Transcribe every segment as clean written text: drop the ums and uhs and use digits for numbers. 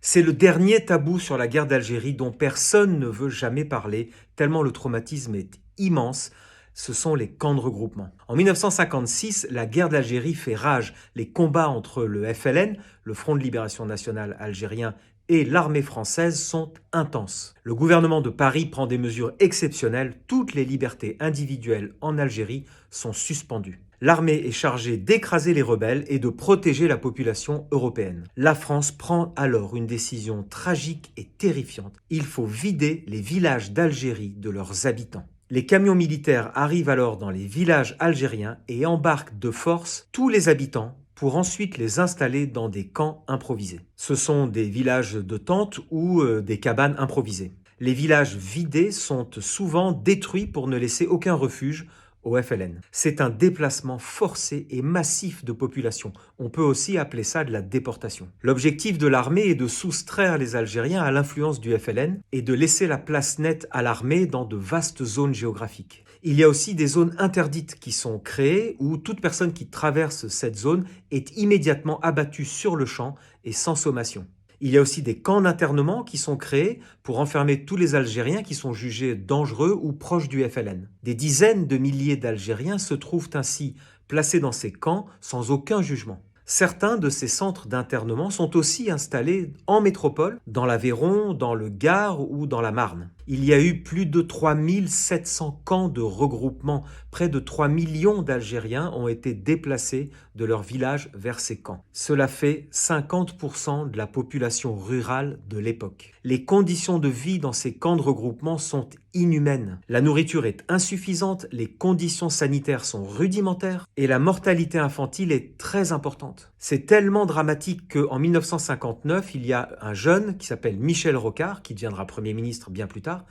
C'est le dernier tabou sur la guerre d'Algérie dont personne ne veut jamais parler, tellement le traumatisme est immense. Ce sont les camps de regroupement. En 1956, la guerre d'Algérie fait rage. Les combats entre le FLN, le Front de libération nationale algérien, et l'armée française sont intenses. Le gouvernement de Paris prend des mesures exceptionnelles. Toutes les libertés individuelles en Algérie sont suspendues. L'armée est chargée d'écraser les rebelles et de protéger la population européenne. La France prend alors une décision tragique et terrifiante. Il faut vider les villages d'Algérie de leurs habitants. Les camions militaires arrivent alors dans les villages algériens et embarquent de force tous les habitants pour ensuite les installer dans des camps improvisés. Ce sont des villages de tentes ou des cabanes improvisées. Les villages vidés sont souvent détruits pour ne laisser aucun refuge au FLN. C'est un déplacement forcé et massif de population. On peut aussi appeler ça de la déportation. L'objectif de l'armée est de soustraire les Algériens à l'influence du FLN et de laisser la place nette à l'armée dans de vastes zones géographiques. Il y a aussi des zones interdites qui sont créées où toute personne qui traverse cette zone est immédiatement abattue sur le champ et sans sommation. Il y a aussi des camps d'internement qui sont créés pour enfermer tous les Algériens qui sont jugés dangereux ou proches du FLN. Des dizaines de milliers d'Algériens se trouvent ainsi placés dans ces camps sans aucun jugement. Certains de ces centres d'internement sont aussi installés en métropole, dans l'Aveyron, dans le Gard ou dans la Marne. Il y a eu plus de 3700 camps de regroupement. Près de 3 millions d'Algériens ont été déplacés de leur village vers ces camps. Cela fait 50% de la population rurale de l'époque. Les conditions de vie dans ces camps de regroupement sont inhumaines. La nourriture est insuffisante, les conditions sanitaires sont rudimentaires et la mortalité infantile est très importante. C'est tellement dramatique qu'en 1959, il y a un jeune qui s'appelle Michel Rocard, qui deviendra Premier ministre bien plus tard,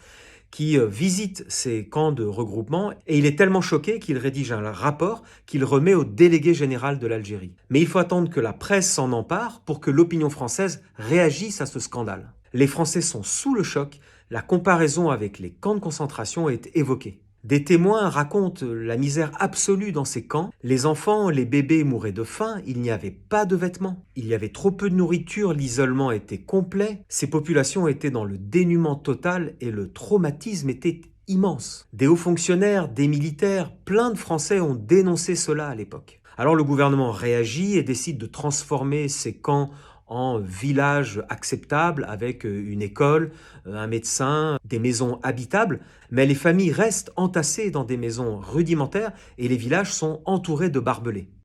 qui visite ces camps de regroupement et il est tellement choqué qu'il rédige un rapport qu'il remet au délégué général de l'Algérie. Mais il faut attendre que la presse s'en empare pour que l'opinion française réagisse à ce scandale. Les Français sont sous le choc, la comparaison avec les camps de concentration est évoquée. Des témoins racontent la misère absolue dans ces camps. Les enfants, les bébés mouraient de faim, il n'y avait pas de vêtements. Il y avait trop peu de nourriture, l'isolement était complet. Ces populations étaient dans le dénuement total et le traumatisme était immense. Des hauts fonctionnaires, des militaires, plein de Français ont dénoncé cela à l'époque. Alors le gouvernement réagit et décide de transformer ces camps en village acceptable avec une école, un médecin, des maisons habitables, mais les familles restent entassées dans des maisons rudimentaires et les villages sont entourés de barbelés.